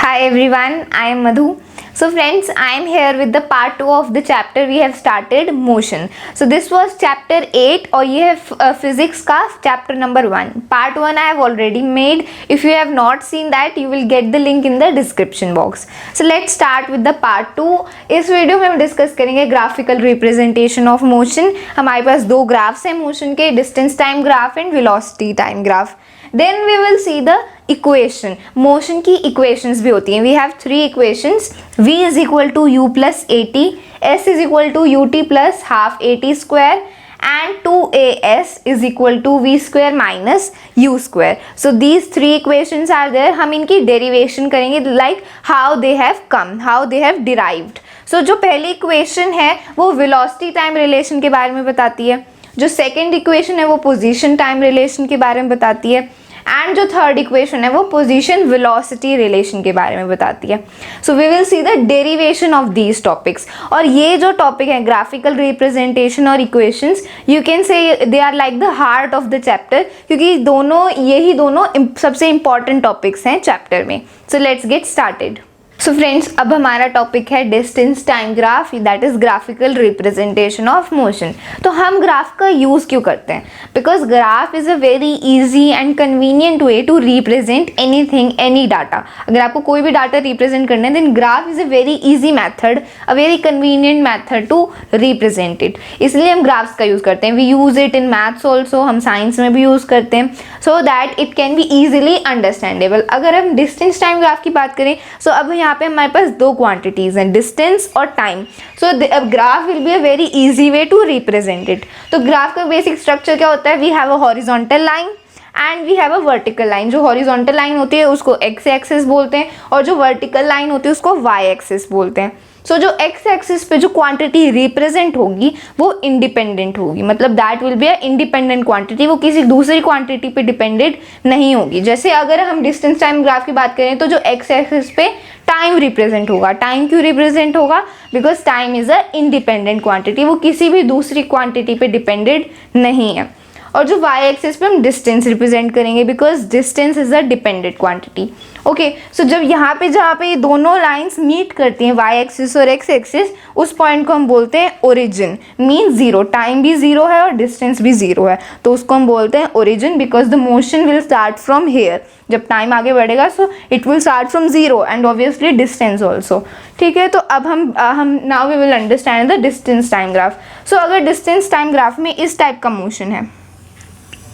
Hi everyone, I am Madhu. So friends, I am here with the part 2 of the chapter we have started, motion. So this was chapter 8 और ये है physics का chapter number 1. Part 1 I have already made. If you have not seen that, you will get the link in the description box. So let's start with the part 2. इस video में हम discuss करेंगे graphical representation of motion. हमारे पास दो graphs हैं motion के, distance time graph and velocity time graph. Then we will see the equation. Motion की equations भी होती हैं. We have three equations. V is equal to U plus AT, S is equal to UT plus half AT square, and 2AS is equal to V square minus U square. So these three equations are there. हम इनकी derivation करेंगे like how they have come, how they have derived. So जो पहली equation है वो velocity time relation के बारे में बताती है. जो सेकेंड इक्वेशन है वो पोजीशन टाइम रिलेशन के बारे में बताती है, एंड जो थर्ड इक्वेशन है वो पोजीशन वेलोसिटी रिलेशन के बारे में बताती है. So we will see the derivation of these topics. और ये जो टॉपिक है ग्राफिकल रिप्रेजेंटेशन और equations, you can say they are like the heart of the chapter, क्योंकि यही दोनों सबसे इंपॉर्टेंट टॉपिक्स हैं चैप्टर में. So let's get started. So friends, अब हमारा टॉपिक है distance time graph, that is graphical representation of motion. तो हम ग्राफ का यूज़ क्यों करते हैं? Because graph is a very easy and convenient way to represent anything, any data. अगर आपको कोई भी डाटा रिप्रेजेंट करना है, then graph is a very easy method, a very convenient method to represent it. इसलिए हम ग्राफ्स का use करते हैं. We use it in maths also, हम साइंस में भी यूज़ करते हैं, so that it can be easily understandable. अगर हम डिस्टेंस टाइम ग्राफ की बात करें, सो अब यहाँ पे हमारे पास दो क्वांटिटीज हैं, डिस्टेंस और time. So graph will be a very easy way to represent it. तो ग्राफ का बेसिक स्ट्रक्चर क्या होता है? We have a horizontal line and we have a vertical line. जो हॉरिजॉन्टल लाइन होती है उसको एक्स एक्सिस बोलते हैं, और जो वर्टिकल लाइन होती है उसको वाई एक्सिस बोलते हैं. सो जो एक्स एक्सिस पे जो क्वांटिटी रिप्रेजेंट होगी वो इंडिपेंडेंट होगी, मतलब that will be a independent quantity, वो किसी दूसरी क्वांटिटी पे डिपेंडेंट नहीं होगी. जैसे अगर हम डिस्टेंस टाइम ग्राफ की बात करें तो जो एक्स एक्सिस पे टाइम रिप्रेजेंट होगा. टाइम क्यों रिप्रेजेंट होगा? Because time is a independent quantity, वो किसी भी दूसरी क्वांटिटी पे डिपेंडेंट नहीं है. और जो वाई एक्सिस पे हम डिस्टेंस रिप्रेजेंट करेंगे, because distance is a dependent quantity. Okay, so जब यहाँ पे जहाँ पे ये दोनों लाइंस मीट करती हैं, वाई एक्सिस और एक्स एक्सिस, उस पॉइंट को हम बोलते हैं ओरिजिन. मीन जीरो, टाइम भी जीरो है और डिस्टेंस भी जीरो है, तो उसको हम बोलते हैं origin. Because the motion will start from here. जब टाइम आगे बढ़ेगा so it will start from zero and obviously distance also. ठीक है, तो अब हम now we will understand the distance time graph. So अगर डिस्टेंस टाइम ग्राफ में इस टाइप का मोशन है,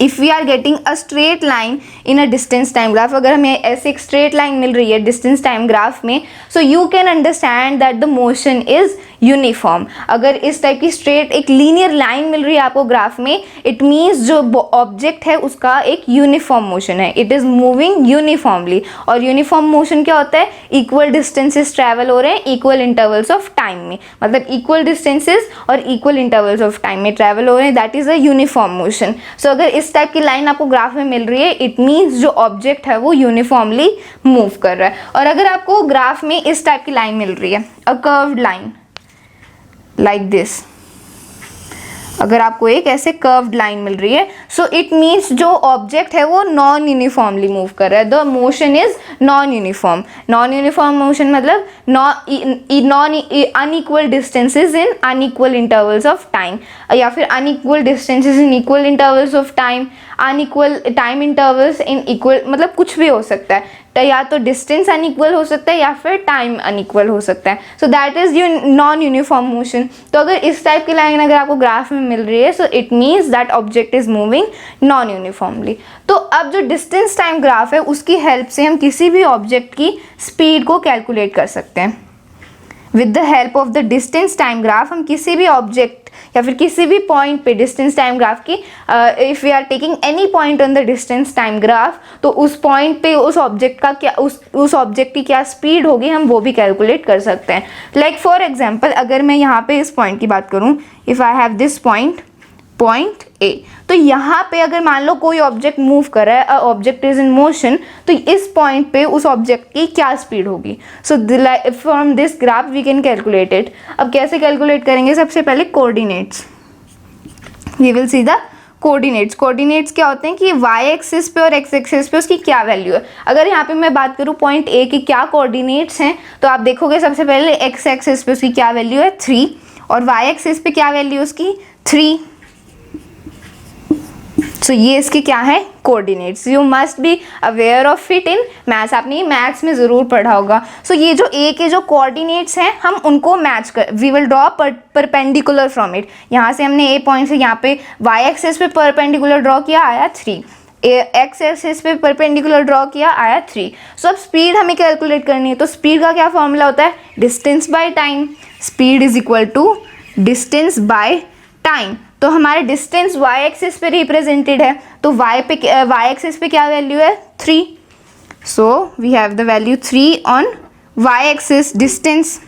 if we are getting a straight line in a distance time graph, अगर हमें ऐसे एक स्ट्रेट लाइन मिल रही है डिस्टेंस टाइम ग्राफ में, so you can understand that the motion is uniform. अगर इस टाइप की स्ट्रेट एक लीनियर लाइन मिल रही है आपको ग्राफ में, इट मीन्स जो ऑब्जेक्ट है उसका एक यूनिफॉर्म मोशन है, इट इज़ मूविंग यूनिफॉर्मली. और यूनिफॉर्म मोशन क्या होता है? इक्वल डिस्टेंसेस ट्रैवल हो रहे हैं इक्वल इंटरवल्स ऑफ टाइम में, मतलब इक्वल डिस्टेंसेस और इक्वल इंटरवल्स ऑफ टाइम में ट्रैवल हो रहे हैं, that is a uniform motion. So अगर इस टाइप की लाइन आपको ग्राफ में मिल रही है, इट मीन्स जो ऑब्जेक्ट है वो यूनिफॉर्मली मूव कर रहा है. और अगर आपको ग्राफ में इस टाइप की लाइन मिल रही है, a curved line like this, अगर आपको एक ऐसे कर्व्ड लाइन मिल रही है, सो इट मीन्स जो ऑब्जेक्ट है वो नॉन यूनिफॉर्मली मूव कर रहा है. The motion is non uniform. Non uniform motion मतलब non unequal distances in unequal intervals of time, या फिर unequal distances in equal intervals of time, unequal time intervals in equal, मतलब कुछ भी हो सकता है. तो या तो डिस्टेंस अनइक्वल हो सकता है या फिर टाइम अनइक्वल हो सकता है. So that is non uniform motion. तो अगर इस टाइप की लाइन अगर आपको ग्राफ में मिल रही है, so it means that object is moving non uniformly. तो अब जो डिस्टेंस टाइम ग्राफ है उसकी हेल्प से हम किसी भी ऑब्जेक्ट की स्पीड को कैलकुलेट कर सकते हैं. With the help of the distance time graph हम किसी भी ऑब्जेक्ट या फिर किसी भी पॉइंट पे डिस्टेंस टाइम ग्राफ की, if we are taking any point on the distance time graph, तो उस पॉइंट पे उस ऑब्जेक्ट का क्या, उस ऑब्जेक्ट की क्या स्पीड होगी हम वो भी कैलकुलेट कर सकते हैं. लाइक फॉर एग्जांपल, अगर मैं यहाँ पे इस पॉइंट की बात करूँ, if I have this point A, तो यहाँ पे अगर मान लो कोई ऑब्जेक्ट मूव कर रहा है, ऑब्जेक्ट इज इन मोशन, तो इस पॉइंट पे उस ऑब्जेक्ट की क्या स्पीड होगी? So from this graph we can calculate it. अब कैसे कैलकुलेट करेंगे? सबसे पहले coordinates, we will see the coordinates क्या होते हैं कि वाई एक्सिस पे और एक्स एक्सिस पे उसकी क्या वैल्यू है। अगर यहाँ पे मैं बात करूँ पॉइंट ए की क्या कोऑर्डिनेट्स हैं, तो आप देखोगे सबसे पहले एक्स एक्सिस पे उसकी क्या वैल्यू है 3 और वाई एक्सिस पे क्या वैल्यू है उसकी 3। सो ये इसके क्या है coordinates. You must be aware of it in maths, आपने मैथ्स में ज़रूर पढ़ा होगा। सो ये जो ए के जो कोऑर्डिनेट्स हैं हम उनको मैच कर, we will draw perpendicular from it. यहाँ से हमने ए पॉइंट से यहाँ पे वाई एक्सिस पे परपेंडिकुलर ड्रॉ किया, आया 3, एक्स एक्सिस पे परपेंडिकुलर ड्रॉ किया, आया 3। सो अब स्पीड हमें कैलकुलेट करनी है, तो स्पीड का क्या फॉर्मूला होता है, distance by time. Speed is equal to distance by time. तो हमारे डिस्टेंस वाई एक्सिस पे रिप्रेजेंटेड है, तो वाई एक्सिस पे क्या वैल्यू है 3। So we have the value 3 on y axis distance.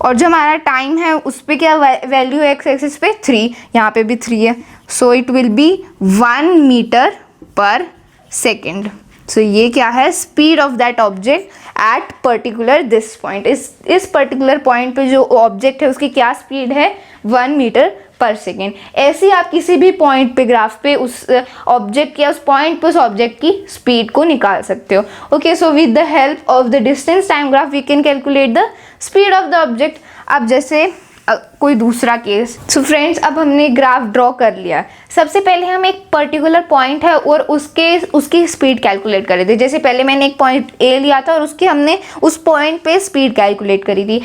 और जो हमारा टाइम है उस पर क्या वैल्यू है एक्स एक्सिस पे 3, यहाँ पे भी 3 है। So it will be 1 metre per second. सो ये क्या है speed of that object at particular this point. इस पर्टिकुलर पॉइंट पे जो ऑब्जेक्ट है उसकी क्या स्पीड है 1 मीटर पर सेकेंड। ऐसे आप किसी भी पॉइंट पे ग्राफ पे उस ऑब्जेक्ट या उस पॉइंट पे उस ऑब्जेक्ट की स्पीड को निकाल सकते हो। Okay, so with the help of the distance time graph we can calculate the speed of the object. अब जैसे कोई दूसरा केस। सो फ्रेंड्स, अब हमने ग्राफ ड्रॉ कर लिया। सबसे पहले हम एक पर्टिकुलर पॉइंट है और उसकी स्पीड कैलकुलेट कर रहे थे। जैसे पहले मैंने एक पॉइंट ए लिया था और उसकी हमने उस पॉइंट पे स्पीड कैलकुलेट करी थी।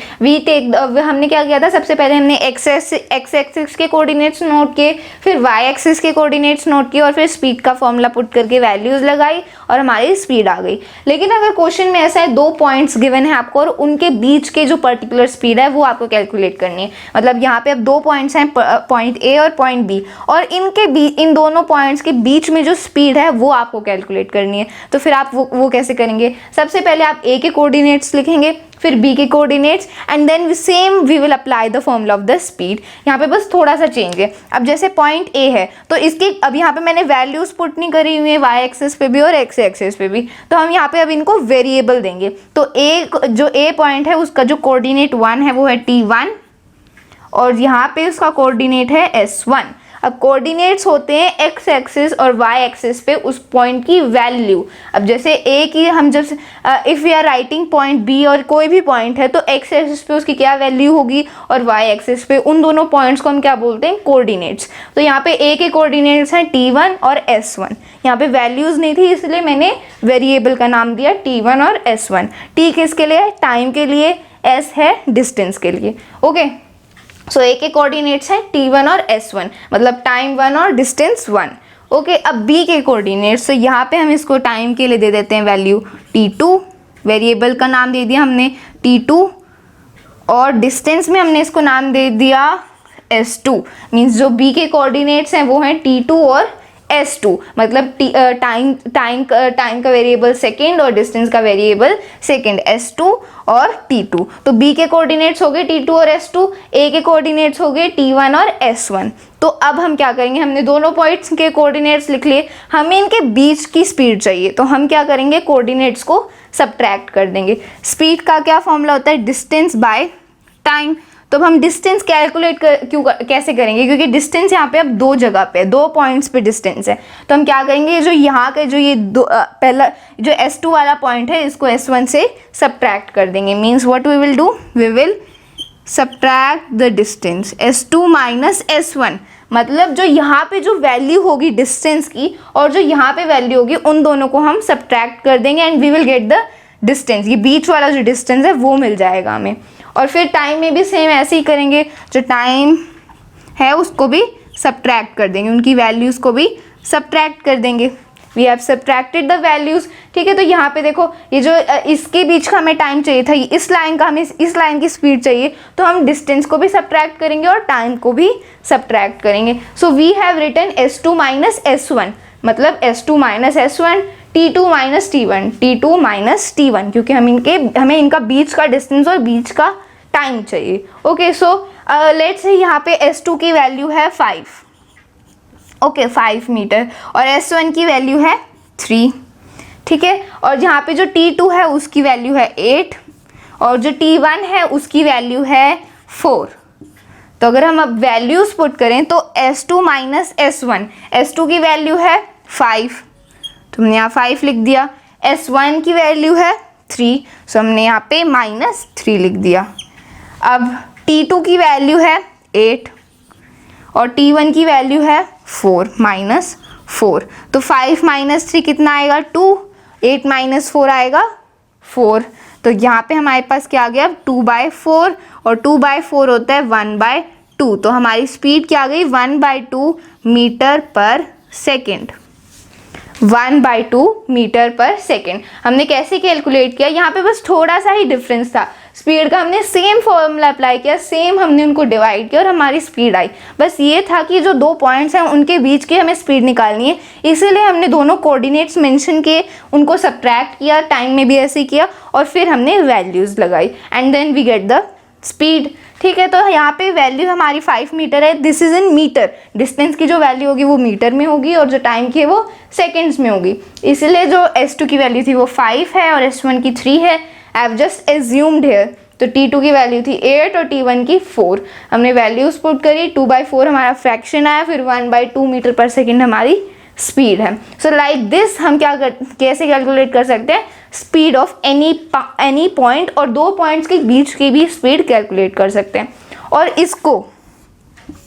हमने क्या किया था, सबसे पहले हमने एक्स एक्सिस के कोऑर्डिनेट्स नोट किए, फिर वाई एक्सिस के कोऑर्डिनेट्स नोट किए और फिर स्पीड का फॉर्मूला पुट करके वैल्यूज लगाई और हमारी स्पीड आ गई। लेकिन अगर क्वेश्चन में ऐसा है 2 पॉइंट्स गिवन है आपको और उनके बीच के जो पर्टिकुलर स्पीड है वो आपको कैलकुलेट करनी है। मतलब यहाँ पे अब 2 पॉइंट्स हैं, पॉइंट ए और पॉइंट बी, और इन दोनों पॉइंट्स के बीच में जो स्पीड है वो आपको कैलकुलेट करनी है। तो फिर आप वो कैसे करेंगे, सबसे पहले आप ए के कोऑर्डिनेट्स लिखेंगे, फिर बी के coordinates, and then same we will apply the formula of the speed. यहाँ पे बस थोड़ा सा चेंज है। अब जैसे पॉइंट ए है तो इसके अब यहाँ पे मैंने वैल्यूज पुट नहीं करी हुई है वाई एक्सिस पे भी और एक्स एक्सिस पे भी, तो हम यहाँ पे अब इनको वेरिएबल देंगे। तो जो ए पॉइंट है उसका जो कोऑर्डिनेट 1 है वो है T1 और यहाँ पे उसका कोऑर्डिनेट है S1। अब कोऑर्डिनेट्स होते हैं एक्स एक्सिस और वाई एक्सिस पे उस पॉइंट की वैल्यू। अब जैसे ए की हम जब if we are writing point B और कोई भी पॉइंट है तो एक्स एक्सिस पे उसकी क्या वैल्यू होगी और वाई एक्सिस पे, उन दोनों पॉइंट्स को हम क्या बोलते हैं कोऑर्डिनेट्स। तो यहाँ पे ए के कोऑर्डिनेट्स हैं T1 और S1। यहाँ पे वैल्यूज़ नहीं थी इसलिए मैंने वेरिएबल का नाम दिया T1 और S1। T किसके लिए है, टाइम के लिए, S है डिस्टेंस के लिए। ओके, सो ए के कोऑर्डिनेट्स हैं T1 और S1, मतलब टाइम 1 और डिस्टेंस 1। ओके, अब बी के कोऑर्डिनेट्स, तो यहाँ पे हम इसको टाइम के लिए दे देते हैं वैल्यू T2, वेरिएबल का नाम दे दिया हमने T2, और डिस्टेंस में हमने इसको नाम दे दिया S2। मीन्स जो बी के कोऑर्डिनेट्स हैं वो हैं T2 और S2, मतलब टाइम का वेरिएबल सेकेंड और डिस्टेंस का वेरिएबल सेकेंड S2 और T2। तो B के कोऑर्डिनेट्स हो गए T2 और S2, A के कोऑर्डिनेट्स हो गए T1 और S1। तो अब हम क्या करेंगे, हमने दोनों पॉइंट्स के कोऑर्डिनेट्स लिख लिए, हमें इनके बीच की स्पीड चाहिए, तो हम क्या करेंगे कोऑर्डिनेट्स को सब्ट्रैक्ट कर देंगे। स्पीड का क्या फॉर्मूला होता है, डिस्टेंस बाय टाइम। तो अब हम डिस्टेंस कैलकुलेट कैसे करेंगे, क्योंकि डिस्टेंस यहाँ पे अब 2 जगह पे, 2 पॉइंट्स पे डिस्टेंस है। तो हम क्या करेंगे, जो यहाँ के जो ये पहला जो S2 वाला पॉइंट है इसको S1 से सब्ट्रैक्ट कर देंगे। Means what we will do, we will subtract the distance S2 minus S1। मतलब जो यहाँ पे जो वैल्यू होगी डिस्टेंस की और जो यहाँ पे वैल्यू होगी उन दोनों को हम सब्ट्रैक्ट कर देंगे and we will get the distance. ये बीच वाला जो डिस्टेंस है वो मिल जाएगा हमें। और फिर टाइम में भी सेम ऐसे ही करेंगे, जो टाइम है उसको भी सब्ट्रैक्ट कर देंगे, उनकी वैल्यूज़ को भी सब्ट्रैक्ट कर देंगे। We have subtracted the values. ठीक है, तो यहाँ पे देखो ये जो इसके बीच का हमें टाइम चाहिए था, इस लाइन का हमें इस लाइन की स्पीड चाहिए, तो हम डिस्टेंस को भी सब्ट्रैक्ट करेंगे और टाइम को भी सब्ट्रैक्ट करेंगे। So we have written S2 minus S1, मतलब S2 minus S1, T2 minus T1, T2 minus T1, क्योंकि हमें इनका बीच का डिस्टेंस और बीच का टाइम चाहिए। ओके, सो लेट्स से यहाँ पे S2 की वैल्यू है 5, ओके 5 मीटर, और S1 की वैल्यू है 3। ठीक है, और यहाँ पे जो T2 है उसकी वैल्यू है 8 और जो T1 है उसकी वैल्यू है 4। तो अगर हम अब वैल्यूज पुट करें तो S2 माइनस S1, S2 की वैल्यू है 5, तो हमने यहाँ 5 लिख दिया। S1 की वैल्यू है 3, सो हमने यहाँ पे -3 लिख दिया। अब T2 की वैल्यू है 8 और T1 की वैल्यू है 4, -4, तो 5 - 3 कितना आएगा 2, 8 - 4 आएगा 4, तो यहाँ पे हमारे पास क्या आ गया 2/4 और 2/4 होता है 1/2, तो हमारी स्पीड क्या आ गई 1/2 metre per second, 1/2 metre per second. हमने कैसे कैलकुलेट किया, यहाँ पे बस थोड़ा सा ही डिफरेंस था, स्पीड का हमने सेम फॉर्मूला अप्लाई किया, सेम हमने उनको डिवाइड किया और हमारी स्पीड आई। बस ये था कि जो दो पॉइंट्स हैं उनके बीच की हमें स्पीड निकालनी है, इसीलिए हमने दोनों कोऑर्डिनेट्स मेंशन किए, उनको सब्ट्रैक्ट किया, टाइम में भी ऐसे ही किया और फिर हमने वैल्यूज़ लगाई and then we get the speed. ठीक है, तो यहाँ पे वैल्यू हमारी 5 मीटर है, this is in metre, distance की जो वैल्यू होगी वो मीटर में होगी और जो टाइम की है वो सेकेंड्स में होगी, इसलिए जो S2 की वैल्यू थी वो 5 है और S1 की 3 है। I have just assumed here, तो T2 की वैल्यू थी 8 और T1 की 4, हमने वैल्यूज पुट करी, 2/4 हमारा फ्रैक्शन आया, फिर 1/2 मीटर पर सेकेंड हमारी स्पीड है। सो लाइक दिस हम कैसे कैलकुलेट कर सकते हैं स्पीड ऑफ एनी पॉइंट, और दो पॉइंट्स के बीच की भी स्पीड कैलकुलेट कर सकते हैं। और इसको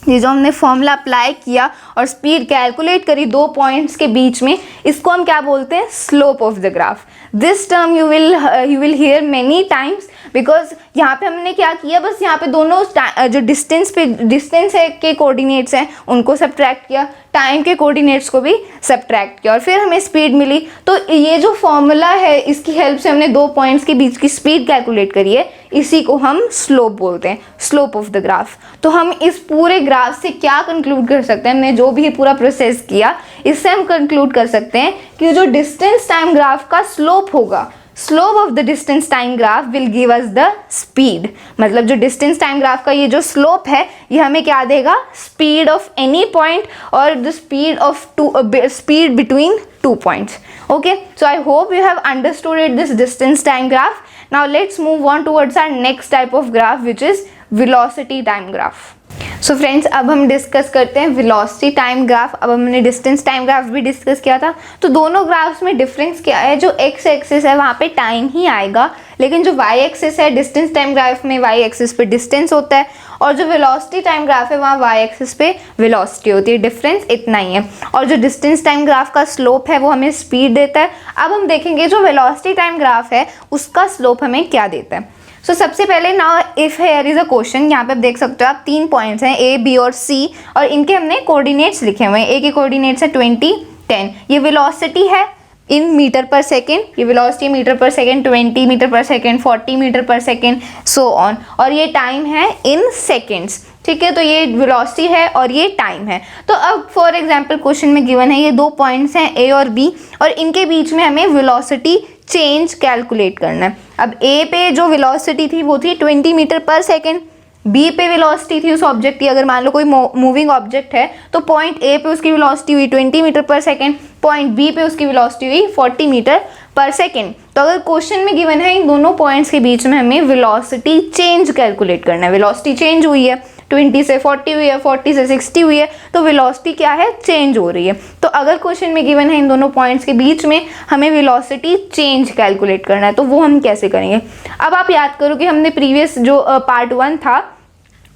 ये जो हमने फॉर्मूला अप्लाई किया और स्पीड कैलकुलेट करी दो पॉइंट्स के बीच में, इसको हम क्या बोलते हैं slope of the graph. This term you will hear many times, because यहाँ पे हमने क्या किया, बस यहाँ पे दोनों जो डिस्टेंस है के कोऑर्डिनेट्स हैं उनको सब्ट्रैक्ट किया, टाइम के कोऑर्डिनेट्स को भी सब्ट्रैक्ट किया और फिर हमें स्पीड मिली। तो ये जो फॉर्मूला है इसकी हेल्प से हमने दो पॉइंट्स के बीच की स्पीड कैलकुलेट करी है, इसी को हम स्लोप बोलते हैं, स्लोप ऑफ द ग्राफ। तो हम इस पूरे ग्राफ से क्या कंक्लूड कर सकते हैं, हमने जो भी पूरा प्रोसेस किया इससे हम कंक्लूड कर सकते हैं कि जो डिस्टेंस टाइम ग्राफ का स्लोप होगा, slope of the distance time graph will give us the speed. मतलब जो डिस्टेंस टाइम ग्राफ का ये जो स्लोप है ये हमें क्या देगा, स्पीड ऑफ एनी पॉइंट और the speed between two points. Okay, so I hope you have understood this distance time graph. Now let's move on towards our next type of graph which is velocity time graph. So friends, अब हम discuss करते हैं velocity time graph. अब हमने distance time graph भी discuss किया था, तो दोनों ग्राफ्स में डिफरेंस क्या है, जो एक्स एक्सिस है वहाँ पे टाइम ही आएगा, लेकिन जो वाई एक्सिस है डिस्टेंस टाइम ग्राफ में वाई एक्सिस पे डिस्टेंस होता है और जो वेलोसिटी टाइम ग्राफ है वहाँ वाई एक्सिस पे वेलोसिटी होती है। डिफरेंस इतना ही है। और जो डिस्टेंस टाइम ग्राफ का स्लोप है वो हमें स्पीड देता है। अब हम देखेंगे जो वेलोसिटी टाइम ग्राफ है उसका स्लोप हमें क्या देता है। सो सबसे पहले now if here is a question, यहाँ पे आप देख सकते हो आप 3 पॉइंट्स हैं A, B और C और इनके हमने कोऑर्डिनेट्स लिखे हुए हैं। A के कोऑर्डिनेट्स है 20, 10, ये वेलोसिटी है इन मीटर पर सेकेंड, ये velocity metre per second, 20 metre per second, 40 metre per second, so on, और ये टाइम है इन सेकेंड्स। ठीक है, तो ये वेलोसिटी है और ये टाइम है। तो अब फॉर एग्जांपल क्वेश्चन में गिवन है ये दो पॉइंट्स हैं A और B और इनके बीच में हमें वेलोसिटी चेंज कैलकुलेट करना है। अब A पे जो वेलोसिटी थी वो थी 20 मीटर पर सेकेंड, B पे वेलोसिटी थी उस ऑब्जेक्ट की, अगर मान लो कोई मूविंग ऑब्जेक्ट है तो पॉइंट A पे उसकी वेलोसिटी हुई 20 metre per second, point B पे उसकी वेलोसिटी हुई 40 मीटर पर सेकेंड। तो अगर क्वेश्चन में गिवन है इन दोनों पॉइंट्स के बीच में हमें वेलोसिटी चेंज कैलकुलेट करना है। वेलोसिटी चेंज हुई है, 20 से 40 हुई है, 40 से 60 हुई है, तो वेलोसिटी क्या है, चेंज हो रही है। तो अगर क्वेश्चन में गिवन है इन दोनों पॉइंट्स के बीच में हमें वेलोसिटी चेंज कैलकुलेट करना है, तो वो हम कैसे करेंगे। अब आप याद करो कि हमने प्रीवियस जो पार्ट 1 था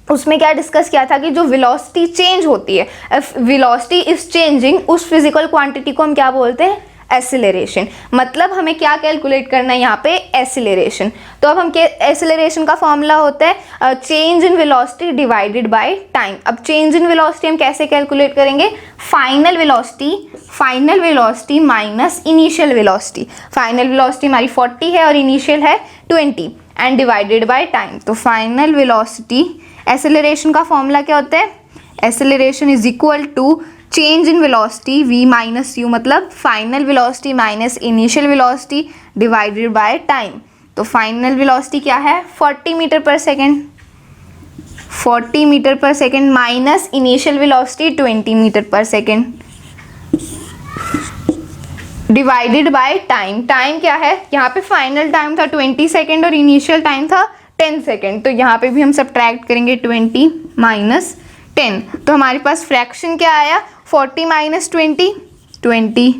उसमें क्या डिस्कस किया था कि जो वेलोसिटी चेंज होती है, वेलोसिटी इज चेंजिंग, उस फिजिकल क्वांटिटी को हम क्या बोलते हैं, एक्सीलरेशन। मतलब हमें क्या कैलकुलेट करना है यहाँ पे, एक्सीलरेशन। तो अब हम एक्सीलरेशन का फॉर्मूला होता है change in velocity divided by time. अब चेंज इन वेलोसिटी हम कैसे कैलकुलेट करेंगे, final velocity minus initial velocity. Final velocity हमारी 40 है और इनिशियल है 20 एंड डिवाइडेड बाय टाइम। तो फाइनल वेलोसिटी, एक्सीलरेशन का फॉर्मूला क्या होता है, acceleration is equal to change in velocity v minus u, मतलब final velocity minus initial velocity divided by time. तो फाइनल वेलोसिटी क्या है, 40 metre per second, 40 metre per second minus initial velocity 20 metre per second divided by time. Time क्या है, यहाँ पे final time था 20 second और इनिशियल टाइम था 10 सेकेंड, तो यहाँ पे भी हम सब्ट्रैक्ट करेंगे 20 माइनस 10। तो हमारे पास फ्रैक्शन क्या आया, 40 माइनस 20, 20,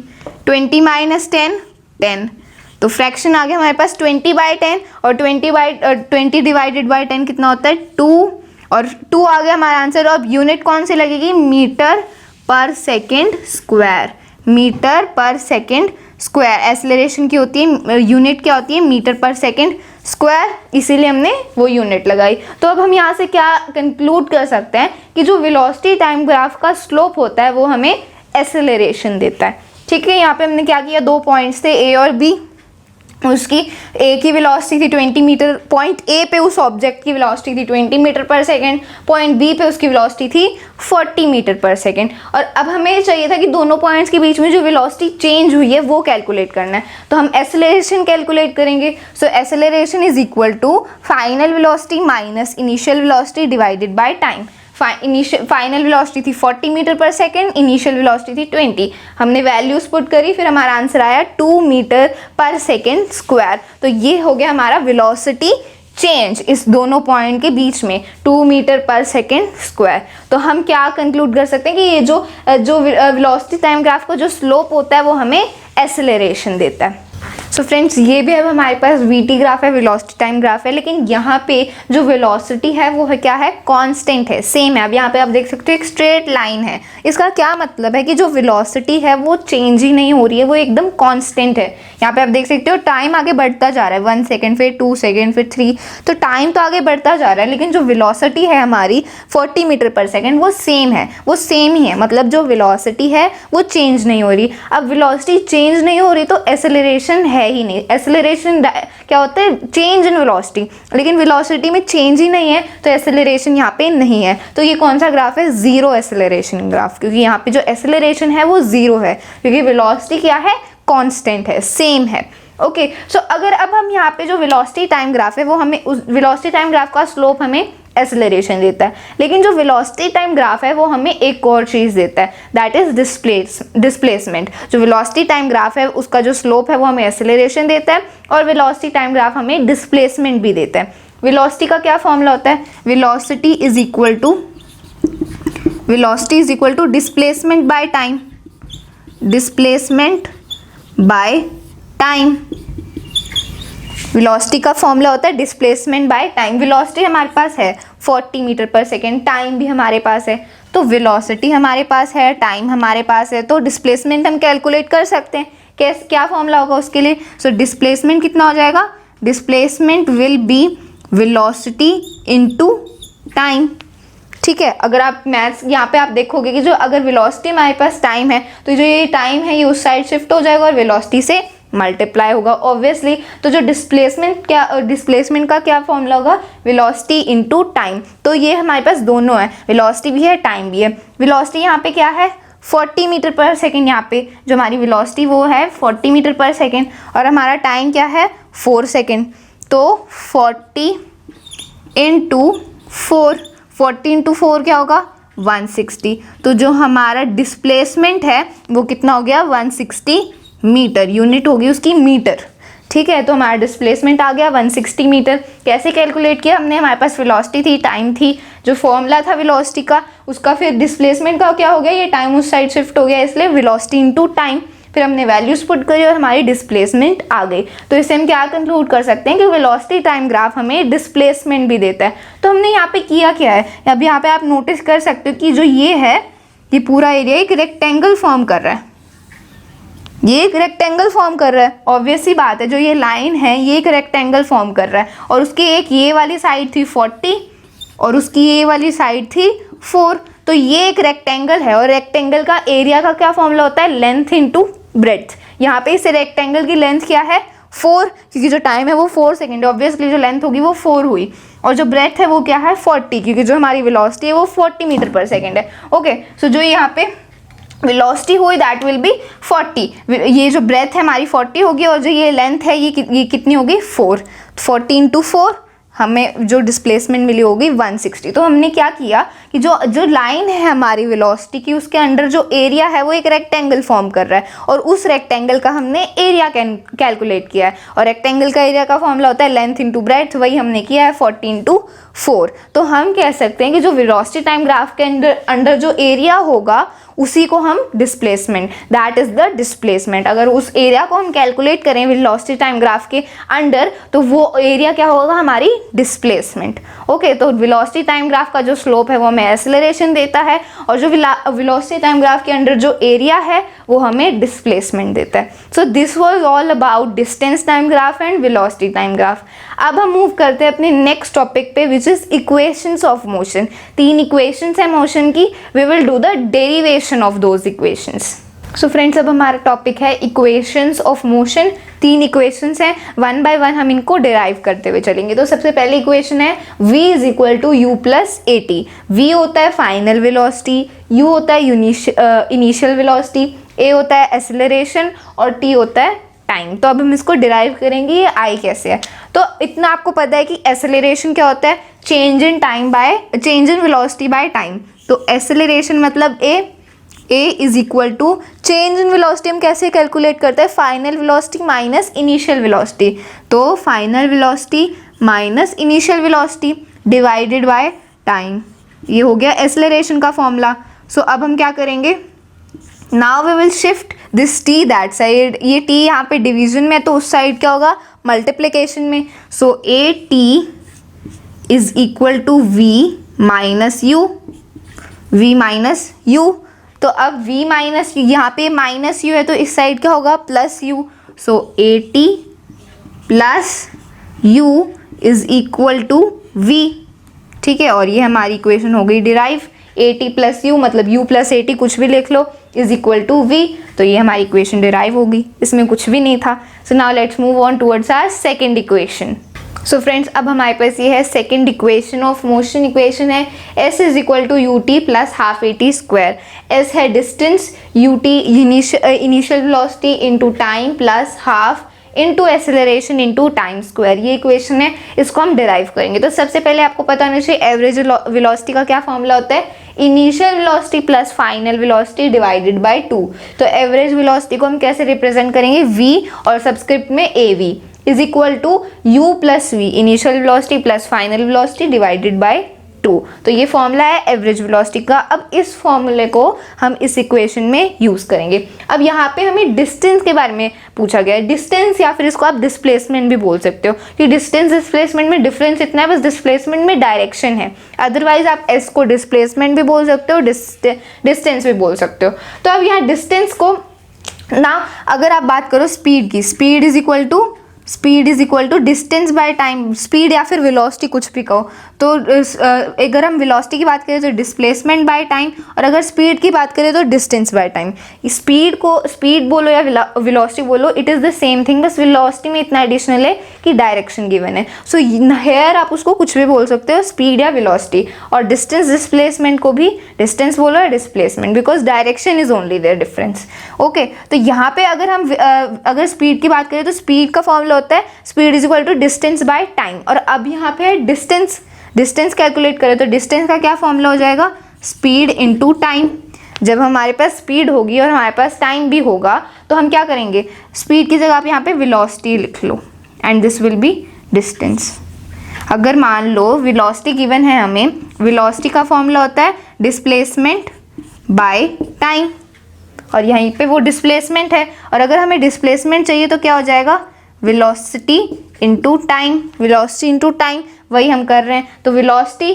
20 माइनस 10, 10। तो फ्रैक्शन आ गया हमारे पास 20/10 और 20 डिवाइडेड बाई 10 कितना होता है 2 और 2 आ गया हमारा आंसर। अब यूनिट कौन सी लगेगी, metre per second square, metre per second square. Acceleration की होती है यूनिट, क्या होती है मीटर पर सेकेंड स्क्वायर, इसीलिए हमने वो यूनिट लगाई। तो अब हम यहाँ से क्या कंक्लूड कर सकते हैं कि जो वेलोसिटी टाइम ग्राफ का स्लोप होता है वो हमें एक्सेलरेशन देता है। ठीक है, यहाँ पे हमने क्या किया, 2 पॉइंट्स थे ए और बी, उसकी ए की वेलोसिटी थी 20 मीटर, पॉइंट ए पे उस ऑब्जेक्ट की वेलोसिटी थी 20 metre per second, point B पे उसकी वेलोसिटी थी 40 मीटर पर सेकेंड। और अब हमें चाहिए था कि दोनों पॉइंट्स के बीच में जो वेलोसिटी चेंज हुई है वो कैलकुलेट करना है। तो हम एक्सेलरेशन कैलकुलेट करेंगे। So acceleration is equal to final velocity minus initial velocity divided by time. Final velocity थी 40 metre per second, initial velocity थी 20। हमने वैल्यूज पुट करी, फिर हमारा आंसर आया 2 मीटर पर सेकेंड स्क्वायर। तो ये हो गया हमारा वेलोसिटी चेंज इस दोनों पॉइंट के बीच में, 2 मीटर पर सेकेंड स्क्वायर। तो हम क्या कंक्लूड कर सकते हैं कि ये जो वेलोसिटी टाइम ग्राफ का जो स्लोप होता है वो हमें एक्सेलरेशन देता है। सो फ्रेंड्स, ये भी अब हमारे पास वीटी ग्राफ है, वेलोसिटी टाइम ग्राफ है, लेकिन यहाँ पे जो वेलोसिटी है वो है क्या है, कांस्टेंट है, सेम है। अब यहाँ पे आप देख सकते हो एक स्ट्रेट लाइन है। इसका क्या मतलब है कि जो वेलोसिटी है वो चेंज ही नहीं हो रही है, वो एकदम कांस्टेंट है। यहाँ पे आप देख सकते हो टाइम आगे बढ़ता जा रहा है, 1 सेकेंड, फिर 2 सेकेंड, फिर 3, तो टाइम तो आगे बढ़ता जा रहा है, लेकिन जो वेलोसिटी है हमारी 40 मीटर पर सेकेंड वो सेम है, वो सेम ही है। मतलब जो वेलोसिटी है वो चेंज नहीं हो रही। अब वेलोसिटी चेंज नहीं हो रही तो एक्सेलरेशन है ही नहीं। एक्सेलरेशन क्या होता है, चेंज इन वेलोसिटी, लेकिन वेलोसिटी में चेंज ही नहीं है तो एक्सेलरेशन यहाँ पे नहीं है। तो ये कौन सा ग्राफ है, जीरो एक्सेलरेशन ग्राफ, क्योंकि यहाँ पे जो एक्सेलरेशन है वो जीरो है, क्योंकि वेलोसिटी क्या है, कांस्टेंट है, सेम है। ओके, सो अगर अब हम यहाँ पे जो वेलोसिटी टाइम ग्राफ है वो हमें उस वेलोसिटी टाइम ग्राफ का स्लोप हमें एक्सेलरेशन देता है, लेकिन जो वेलोसिटी टाइम ग्राफ है वो हमें एक और चीज़ देता है, दैट इज डिस्प्लेसमेंट। जो वेलोसिटी टाइम ग्राफ है उसका जो स्लोप है वो हमें एक्सेलरेशन देता है और वेलोसिटी टाइम ग्राफ हमें डिस्प्लेसमेंट भी देता है। वेलोसिटी का क्या फॉर्मूला होता है, velocity is equal to displacement by time, displacement by time. Velocity का फॉर्मूला होता है डिस्प्लेसमेंट बाय टाइम। वेलोसिटी हमारे पास है 40 मीटर पर सेकेंड, टाइम भी हमारे पास है, तो वेलोसिटी हमारे पास है, टाइम हमारे पास है, तो डिस्प्लेसमेंट हम कैलकुलेट कर सकते हैं। क्या फॉर्मूला होगा उसके लिए, सो डिस्प्लेसमेंट कितना हो जाएगा, displacement will be velocity into time. ठीक है, अगर आप मैथ्स यहाँ पे आप देखोगे कि जो अगर वेलोसिटी हमारे पास टाइम है तो जो ये टाइम है ये उस साइड शिफ्ट हो जाएगा और वेलोसिटी से मल्टीप्लाई होगा ऑब्वियसली। तो जो डिस्प्लेसमेंट का क्या फॉर्मूला होगा, वेलोसिटी इनटू टाइम। तो ये हमारे पास दोनों है, वेलोसिटी भी है, टाइम भी है। वेलोसिटी यहाँ पे क्या है, 40 मीटर पर सेकेंड, यहाँ पे जो हमारी वेलोसिटी वो है 40 मीटर पर सेकेंड और हमारा टाइम क्या है 4 सेकेंड। तो 40 इंटू 4, 40 इंटू 4 क्या होगा 160। तो जो हमारा डिस्प्लेसमेंट है वो कितना हो गया 160 मीटर, यूनिट होगी उसकी मीटर। ठीक है, तो हमारा डिस्प्लेसमेंट आ गया 160 मीटर। कैसे कैलकुलेट किया हमने, हमारे पास वेलोसिटी थी, टाइम थी, जो फॉर्मूला था वेलोसिटी का उसका, फिर डिस्प्लेसमेंट का क्या हो गया, ये टाइम उस साइड शिफ्ट हो गया इसलिए वेलोसिटी इनटू टाइम, फिर हमने वैल्यूज पुट करी और हमारी डिस्प्लेसमेंट आ गई। तो इससे हम क्या कंक्लूड कर सकते हैं कि वेलोसिटी टाइम ग्राफ हमें डिस्प्लेसमेंट भी देता है। तो हमने यहाँ पे किया क्या है, अब यहाँ पे आप नोटिस कर सकते हो कि जो ये है ये पूरा एरिया एक रेक्टेंगल फॉर्म कर रहा है, ये एक रेक्टेंगल फॉर्म कर रहा है। ऑब्वियस सी बात है, जो ये लाइन है ये एक रेक्टेंगल फॉर्म कर रहा है और उसकी एक ये वाली साइड थी 40 और उसकी ये वाली साइड थी 4। तो ये एक रेक्टेंगल है और रेक्टेंगल का एरिया का क्या फॉर्मूला होता है, लेंथ इनटू ब्रेड्थ। यहाँ पे इस रेक्टेंगल की लेंथ क्या है 4, क्योंकि जो टाइम है वो 4 सेकेंड, ऑब्वियसली जो लेंथ होगी वो 4 हुई, और जो ब्रेड्थ है वो क्या है 40, क्योंकि जो हमारी वेलोसिटी है वो 40 मीटर पर सेकेंड है। ओके, सो जो यहाँ पे वेलोसिटी हुई दैट विल बी 40, ये जो ब्रेथ है हमारी 40 होगी और जो ये लेंथ है ये कितनी होगी 4, 40 इंटू 4 हमें जो डिस्प्लेसमेंट मिली होगी 160। तो हमने क्या किया कि जो लाइन है हमारी वेलोसिटी की उसके अंडर जो एरिया है वो एक रेक्टेंगल फॉर्म कर रहा है और उस रेक्टेंगल का हमने एरिया कैलकुलेट किया है और रेक्टेंगल का एरिया का फॉर्मूला होता है लेंथ इंटू ब्रेड्थ, वही हमने किया है 40/4। तो हम कह सकते हैं कि जो वेलोसिटी टाइम ग्राफ के अंडर जो एरिया होगा उसी को हम displacement, that is the displacement. अगर उस एरिया को हम कैलकुलेट करें वेलोसिटी टाइम ग्राफ के अंडर तो वो एरिया क्या होगा हमारी डिस्प्लेसमेंट। ओके, तो वेलोसिटी टाइम ग्राफ का जो स्लोप है वो हमें एक्सेलरेशन देता है और जो वेलोसिटी टाइम ग्राफ के अंडर जो एरिया है वो हमें डिस्प्लेसमेंट देता है। So this was all about distance time graph and velocity time graph. अब हम मूव करते हैं अपने नेक्स्ट टॉपिक पे which is equations of motion. 3 equations है मोशन की, we will do the derivation of those equations. So friends, अब हमारा टॉपिक है इक्वेशंस ऑफ मोशन। 3 इक्वेशंस हैं, 1 बाय 1 हम इनको डिराइव करते हुए चलेंगे। तो सबसे पहले इक्वेशन है v is equal to u plus a t. V होता है फाइनल वेलोसिटी, u होता है इनिशियल वेलोसिटी, a होता है एक्सेलरेशन और t होता है टाइम। तो अब हम इसको डिराइव करेंगे ये आई कैसे है। तो इतना आपको पता है कि एक्सेलरेशन क्या होता है, change in velocity by time. तो एक्सेलरेशन मतलब a is equal to change in velocity हम कैसे कैलकुलेट करते हैं, final velocity minus initial velocity. तो final velocity minus initial velocity divided by time, ये हो गया एक्सेलरेशन का फॉर्मूला। सो अब हम क्या करेंगे, now we will shift this t that side. ये टी यहाँ पे डिवीजन में तो उस साइड क्या होगा मल्टीप्लिकेशन में। So a t is equal to v minus u. तो अब v माइनस यू, यहाँ पे माइनस यू है तो इस साइड क्या होगा plus u. So a t plus u is equal to v, ठीक है। और ये हमारी इक्वेशन हो गई derive. A t plus u मतलब u प्लस ए टी कुछ भी लिख लो इज इक्वल टू v। तो ये हमारी इक्वेशन डिराइव होगी, इसमें कुछ भी नहीं था। So now let's move on towards our second equation. So friends, अब हमारे पास ये है second equation of motion. Equation है s is equal to u t plus half a t square. s है distance, u t initial velocity into time plus half into acceleration into time square. ये equation है, इसको हम derive करेंगे। तो सबसे पहले आपको पता होना चाहिए एवरेज वेलोसिटी का क्या फॉर्मूला होता है, initial velocity plus final velocity divided by 2। तो एवरेज वेलोसिटी को हम कैसे रिप्रेजेंट करेंगे, v और सबस्क्रिप्ट में av is equal to u plus v, initial velocity plus final velocity divided by 2। तो ये फॉर्मूला है एवरेज वेलोसिटी का। अब इस फॉर्मूले को हम इस इक्वेशन में यूज करेंगे। अब यहाँ पे हमें डिस्टेंस के बारे में पूछा गया है, डिस्टेंस या फिर इसको आप डिस्प्लेसमेंट भी बोल सकते हो कि डिस्टेंस डिस्प्लेसमेंट में डिफरेंस इतना है, बस डिस्प्लेसमेंट में डायरेक्शन है। अदरवाइज आप एस को डिस्प्लेसमेंट भी बोल सकते हो, डिस्टेंस भी बोल सकते हो। तो अब यहाँ डिस्टेंस को ना अगर आप बात करो स्पीड की, speed is equal to distance by time, speed या फिर वेलोसिटी कुछ भी कहो। तो अगर हम वेलोसिटी की बात करें तो डिस्प्लेसमेंट बाय टाइम और अगर स्पीड की बात करें तो डिस्टेंस बाय टाइम। स्पीड बोलो या वेलोसिटी बोलो, it is the same thing, बस वेलोसिटी में इतना एडिशनल है कि डायरेक्शन गिवन है। सो हेयर आप उसको कुछ भी बोल सकते हो, स्पीड या वेलोसिटी। और डिस्टेंस डिस्प्लेसमेंट को भी डिस्टेंस बोलो या displacement, because direction is only their difference. Okay, तो यहाँ पे अगर हम अगर स्पीड की बात करें तो स्पीड का फॉर्मूला होता है speed is equal to distance by time. और अब यहाँ पे है डिस्टेंस कैलकुलेट करें तो डिस्टेंस का क्या फॉर्मूला हो जाएगा, स्पीड इनटू टाइम। जब हमारे पास स्पीड होगी और हमारे पास टाइम भी होगा तो हम क्या करेंगे, स्पीड की जगह आप यहाँ पे वेलोसिटी लिख लो and this will be distance. अगर मान लो वेलोसिटी गिवन है हमें, वेलोसिटी का फॉर्मूला होता है डिस्प्लेसमेंट बाय टाइम और यहीं पे वो डिस्प्लेसमेंट है। और अगर हमें डिस्प्लेसमेंट चाहिए तो क्या हो जाएगा, वेलोसिटी इंटू टाइम, वही हम कर रहे हैं। तो वेलोसिटी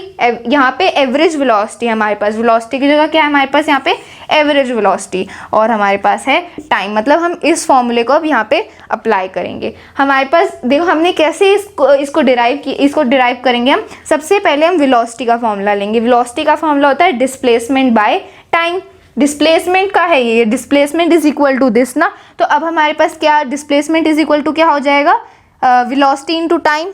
यहाँ पे एवरेज वेलोसिटी हमारे पास, वेलोसिटी की जगह क्या है हमारे पास यहाँ पे एवरेज वेलोसिटी, और हमारे पास है टाइम। मतलब हम इस फॉर्मूले को अब यहाँ पे अप्लाई करेंगे। हमारे पास देखो हमने कैसे इसको डिराइव करेंगे। हम सबसे पहले हम वेलोसिटी का फॉर्मूला लेंगे। वेलोसिटी का फॉर्मूला होता है डिस्प्लेसमेंट बाय टाइम। डिस्प्लेसमेंट का है ये, displacement is equal to this ना। तो अब हमारे पास क्या डिस्प्लेसमेंट इज इक्वल टू क्या हो जाएगा, वेलोसिटी इनटू टाइम।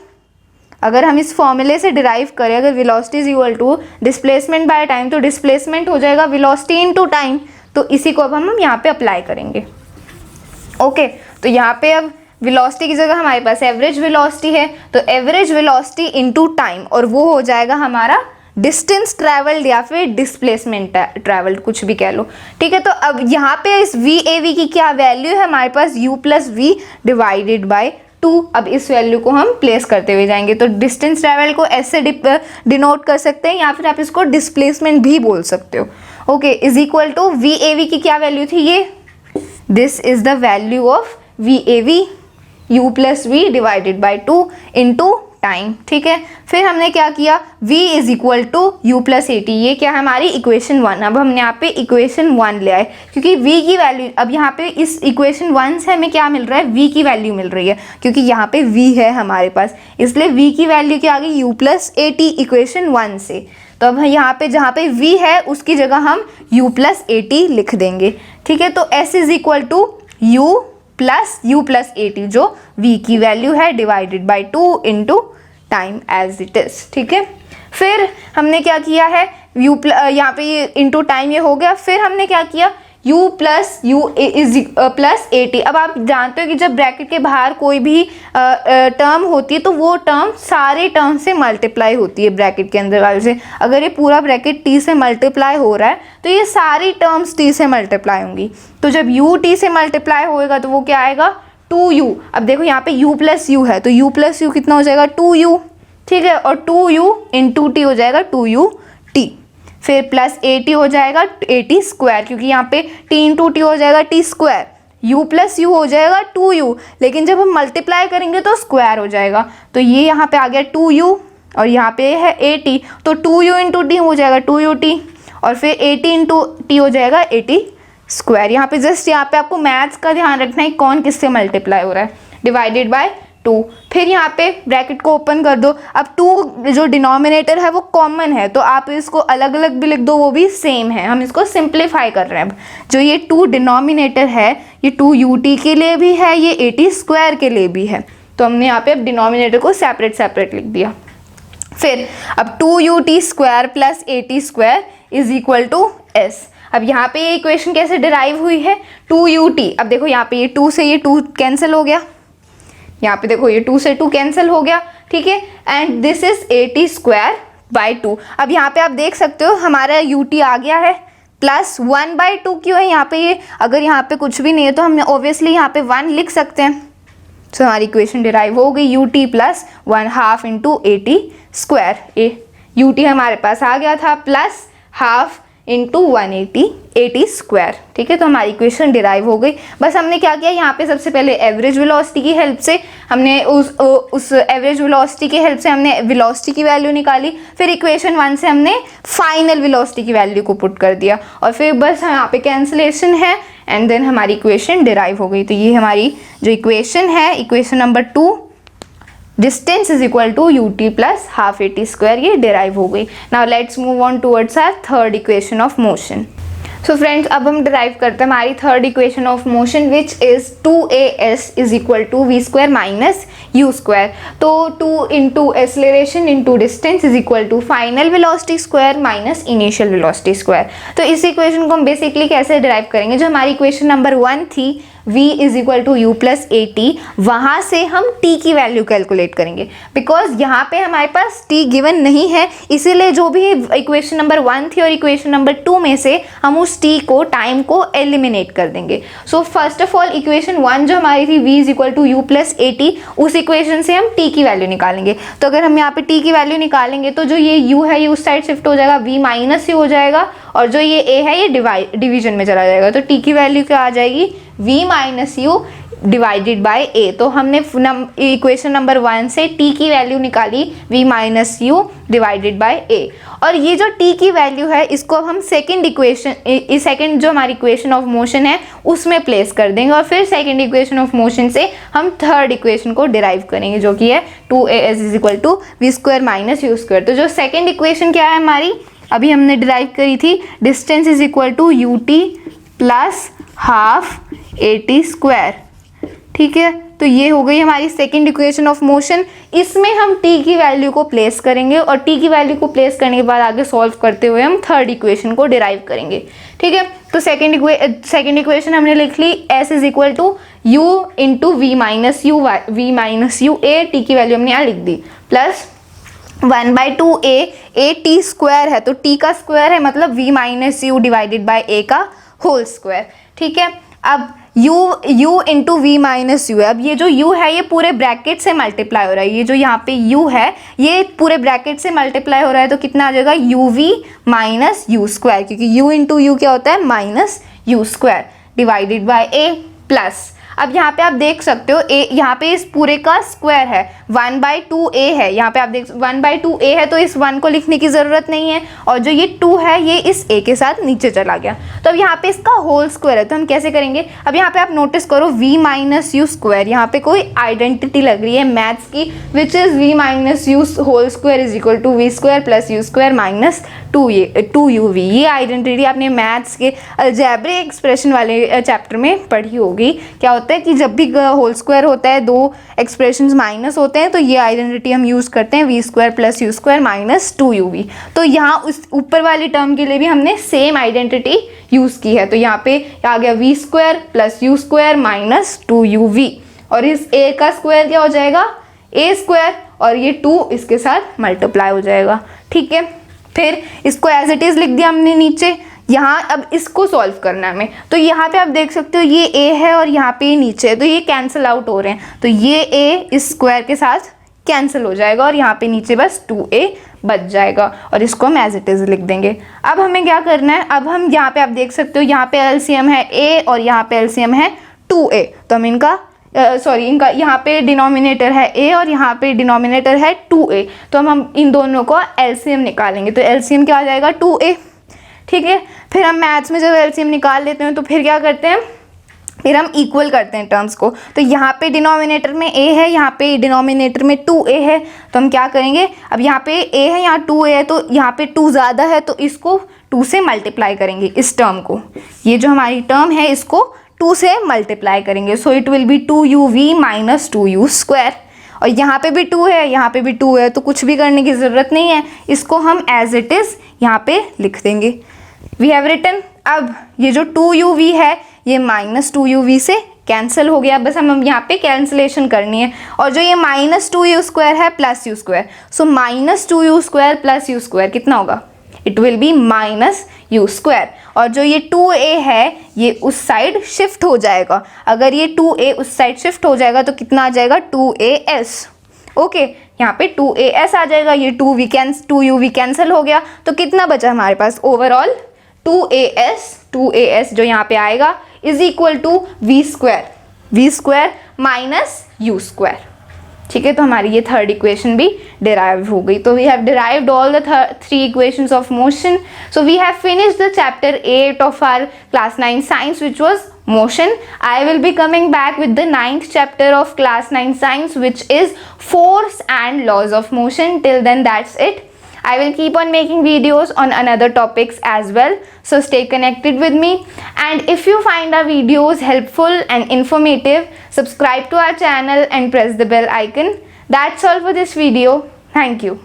अगर हम इस फॉर्मूले से डिराइव करें, अगर velocity is equal to displacement by time तो डिस्प्लेसमेंट हो जाएगा वेलोसिटी इनटू टाइम। तो इसी को अब हम यहाँ पे अप्लाई करेंगे। ओके, तो यहाँ पे अब वेलोसिटी की जगह हमारे पास एवरेज वेलोसिटी है, तो एवरेज वेलोसिटी इनटू टाइम, और वो हो जाएगा हमारा डिस्टेंस ट्रैवल्ड या फिर डिस्प्लेसमेंट ट्रैवल्ड, कुछ भी कह लो, ठीक है। तो अब यहाँ पे इस वी ए वी की क्या वैल्यू है हमारे पास, u plus v divided by 2। अब इस वैल्यू को हम प्लेस करते हुए जाएंगे, तो डिस्टेंस ट्रैवल को ऐसे डिनोट कर सकते हैं, या फिर आप इसको डिस्प्लेसमेंट भी बोल सकते हो। Okay, is equal to v a v की क्या वैल्यू थी, ये this is the value of v a v, u plus v divided by 2 into time, ठीक है। फिर हमने क्या किया, v is equal to u plus a t, ये क्या है हमारी इक्वेशन 1। अब हमने यहाँ पे इक्वेशन 1 ले आए, क्योंकि v की वैल्यू, अब यहाँ पे इस इक्वेशन 1 से हमें क्या मिल रहा है, v की वैल्यू मिल रही है, क्योंकि यहाँ पे v है हमारे पास, इसलिए v की वैल्यू क्या आ गई, u plus a T equation 1 से। तो अब यहाँ पे जहाँ पे v है उसकी जगह हम u प्लस ए टी लिख देंगे, ठीक है। तो s is equal to u plus a t, जो v की वैल्यू है, divided by 2 into time as it is, ठीक है। फिर हमने क्या किया है, यहाँ पे ये इंटू टाइम ये हो गया। फिर हमने क्या किया, u plus u is plus a T. अब आप जानते हो कि जब ब्रैकेट के बाहर कोई भी टर्म होती है तो वो टर्म सारे टर्म से मल्टीप्लाई होती है ब्रैकेट के अंदर वाले से। अगर ये पूरा ब्रैकेट t से मल्टीप्लाई हो रहा है तो ये सारी टर्म्स t से मल्टीप्लाई होंगी। तो जब u t से मल्टीप्लाई होएगा तो वो क्या आएगा, 2u। अब देखो यहाँ पे u प्लस यू है, तो u प्लस यू कितना हो जाएगा, 2u, ठीक है। और 2u इंटू टी हो जाएगा 2u t। फिर प्लस ए टी हो जाएगा ए टी स्क्वायर, क्योंकि यहाँ पे t इंटू टी हो जाएगा t square, u plus you हो जाएगा 2u, लेकिन जब हम मल्टीप्लाई करेंगे तो स्क्वायर हो जाएगा। तो ये यहाँ पे आ गया 2u और यहाँ पे है ए टी, तो 2u इंटू टी हो जाएगा 2ut, और फिर ए टी इंटू टी हो जाएगा ए टी स्क्वायर। यहाँ पे जस्ट यहाँ पे आपको मैथ्स का ध्यान रखना है कौन किससे मल्टीप्लाई हो रहा है, डिवाइडेड बाय 2। फिर यहाँ पे ब्रैकेट को ओपन कर दो। अब 2 जो डिनोमिनेटर है वो कॉमन है, तो आप इसको अलग अलग भी लिख दो, वो भी सेम है। हम इसको सिंप्लीफाई कर रहे हैं। अब जो ये 2 डिनोमिनेटर है, ये 2ut के लिए भी है, ये ए टी स्क्वायर के लिए भी है, तो हमने यहाँ पे अब डिनोमिनेटर को सेपरेट सेपरेट लिख दिया। फिर अब 2ut square plus a t square is equal to s. अब यहाँ पे ये इक्वेशन कैसे डिराइव हुई है, 2ut। अब देखो यहाँ पे ये 2 से ये 2 कैंसिल हो गया, यहाँ पे देखो ये 2 से 2 कैंसिल हो गया, ठीक है। And this is a t square by 2। अब यहाँ पे आप देख सकते हो हमारा ut आ गया है, प्लस 1 बाई 2 क्यों है यहाँ पे, ये अगर यहाँ पे कुछ भी नहीं है तो हम ऑब्वियसली यहाँ पे 1 लिख सकते हैं। तो हमारी इक्वेशन डिराइव हो गई, ut प्लस 1/2 इंटू ए टी स्क्वायर। ut हमारे पास आ गया था, प्लस हाफ इंटू 180 ए टी स्क्वायर, ठीक है। तो हमारी इक्वेशन डिराइव हो गई। बस हमने क्या किया, यहाँ पे सबसे पहले एवरेज वेलोसिटी की हेल्प से हमने उस एवरेज वेलोसिटी की हेल्प से हमने वेलोसिटी की वैल्यू निकाली। फिर इक्वेशन 1 से हमने फाइनल वेलोसिटी की वैल्यू को पुट कर दिया, और फिर बस यहाँ पे कैंसिलेशन है, एंड देन हमारी इक्वेशन डिराइव हो गई। तो ये हमारी जो इक्वेशन है, equation number 2, distance is equal to ut plus half a t square, ये डिराइव हो गई। Now let's move on towards our third equation of motion. So friends, अब हम डिराइव करते हैं हमारी third equation of motion, which is 2as is equal to v square minus u square. तो 2 into acceleration into distance is equal to final velocity square minus initial velocity square. तो इस equation को हम basically कैसे derive करेंगे, जो हमारी equation number 1 थी, v is equal to u plus a t, वहाँ से हम t की वैल्यू कैलकुलेट करेंगे। बिकॉज यहाँ पे हमारे पास t गिवन नहीं है, इसीलिए जो भी इक्वेशन नंबर 1 थी और इक्वेशन नंबर 2 में से हम उस t को, टाइम को एलिमिनेट कर देंगे। So first of all equation 1 जो हमारी थी, v is equal to u plus a t, उस इक्वेशन से हम t की वैल्यू निकालेंगे। तो अगर हम यहाँ पे t की वैल्यू निकालेंगे तो जो ये u है ये उस साइड शिफ्ट हो जाएगा, v माइनस यू हो जाएगा, और जो ये a है ये डिवीजन में चला जाएगा। तो t की वैल्यू क्या आ जाएगी, v minus u divided by a. तो हमने इक्वेशन नंबर 1 से t की वैल्यू निकाली, v minus u divided by a. और ये जो t की वैल्यू है इसको हम सेकंड इक्वेशन, सेकंड जो हमारी इक्वेशन ऑफ मोशन है उसमें प्लेस कर देंगे, और फिर सेकंड इक्वेशन ऑफ मोशन से हम थर्ड इक्वेशन को डिराइव करेंगे, जो कि है 2as is equal to v square minus u square. तो जो सेकेंड इक्वेशन क्या है हमारी, अभी हमने डिराइव करी थी, distance is equal to ut plus half a t square, ठीक है। तो ये हो गई हमारी सेकंड इक्वेशन ऑफ मोशन। इसमें हम t की वैल्यू को प्लेस करेंगे, और t की वैल्यू को प्लेस करने के बाद आगे सॉल्व करते हुए हम थर्ड इक्वेशन को डिराइव करेंगे, ठीक है। तो सेकंड इक्वेशन हमने लिख ली, s is equal to u into v minus u a, t की वैल्यू हमने यहाँ लिख दी, प्लस 1/2 ए टी स्क्वायर है तो टी का स्क्वायर है मतलब v minus u divided by a का होल स्क्वायर। ठीक है, अब u into v minus u है। अब ये जो u है ये पूरे ब्रैकेट से मल्टीप्लाई हो रहा है, ये जो यहाँ पे u है ये पूरे ब्रैकेट से मल्टीप्लाई हो रहा है तो कितना आ जाएगा u v minus u square, क्योंकि u इंटू यू क्या होता है minus u square divided by a plus. अब यहाँ पे आप देख सकते हो a यहाँ पे इस पूरे का स्क्वायर है, 1/2 a है, यहाँ पे आप देख 1/2 a है तो इस 1 को लिखने की ज़रूरत नहीं है, और जो ये 2 है ये इस a के साथ नीचे चला गया। तो अब यहाँ पे इसका होल स्क्वायर है तो हम कैसे करेंगे, अब यहाँ पे आप नोटिस करो v माइनस यू स्क्वायर, यहाँ पे कोई आइडेंटिटी लग रही है मैथ्स की, which is v minus u whole square is equal to v square plus u square minus 2uv। ये आइडेंटिटी आपने मैथ्स के अलजेब्रिक एक्सप्रेशन वाले चैप्टर में पढ़ी होगी। क्या होता है कि जब भी होल स्क्वायर होता है, दो एक्सप्रेशंस माइनस होते हैं तो ये आइडेंटिटी हम यूज़ करते हैं, v square plus u square minus 2uv। तो यहाँ उस ऊपर वाली टर्म के लिए भी हमने सेम आइडेंटिटी यूज़ की है, तो यहाँ पे आ गया v square plus u square minus 2uv, और इस a का स्क्वायर क्या हो जाएगा a स्क्वायर, और ये 2 इसके साथ मल्टीप्लाई हो जाएगा। ठीक है, फिर इसको एज इट इज़ लिख दिया हमने नीचे। यहाँ अब इसको सॉल्व करना है हमें, तो यहाँ पे आप देख सकते हो ये a है और यहाँ पे नीचे है तो ये कैंसिल आउट हो रहे हैं, तो ये a इस स्क्वायर के साथ कैंसिल हो जाएगा और यहाँ पे नीचे बस 2a बच जाएगा, और इसको हम एज इट इज़ लिख देंगे। अब हमें क्या करना है, अब हम यहाँ पे आप देख सकते हो यहाँ पे एलसीएम है a और यहाँ पे एलसीएम है 2a, तो हम इनका इनका यहाँ पे डिनोमिनेटर है a और यहाँ पे डिनोमिनेटर है 2a, तो हम इन दोनों को एलसीएम निकालेंगे, तो एलसीएम क्या आ जाएगा 2a। ठीक है, फिर हम मैथ्स में जब एलसीएम निकाल लेते हैं तो फिर क्या करते हैं, फिर हम इक्वल करते हैं टर्म्स को, तो यहाँ पे डिनोमिनेटर में a है, यहाँ पे डिनोमिनेटर में 2a है, तो हम क्या करेंगे, अब यहाँ पे a है यहाँ 2a है तो यहाँ पे 2 ज़्यादा है तो इसको 2 से मल्टीप्लाई करेंगे, इस टर्म को, ये जो हमारी टर्म है इसको 2 से मल्टीप्लाई करेंगे, सो it will B 2uv minus 2u square, और यहाँ पे भी 2 है यहाँ पे भी 2 है तो कुछ भी करने की ज़रूरत नहीं है, इसको हम एज इट इज़ यहाँ पे लिख देंगे। We have written. अब ये जो 2uv है ये माइनस 2uv से कैंसिल हो गया, बस हम यहाँ पे कैंसिलेशन करनी है, और जो ये माइनस 2u स्क्वायर है plus u square, so minus 2u square plus u square कितना होगा, it will B minus u square, और जो ये 2a है ये उस साइड शिफ्ट हो जाएगा, अगर ये 2a उस साइड शिफ्ट हो जाएगा तो कितना आ जाएगा 2as। ओके, यहाँ पे 2as आ जाएगा, ये 2uv कैंसिल हो गया, तो कितना बचा हमारे पास ओवरऑल 2as जो यहाँ पे आएगा is equal to v square minus u square. ठीक है, तो हमारी ये थर्ड इक्वेशन भी डिराइव हो गई। तो we have derived all the 3 equations of motion. So we have finished the chapter 8 of our class 9 science which was motion. I will be coming back with the 9th chapter of class 9 science which is force and laws of motion. Till then that's it. I will keep on making videos on another topics as well, so stay connected with me, and if you find our videos helpful and informative, subscribe to our channel and press the bell icon. That's all for this video. Thank you.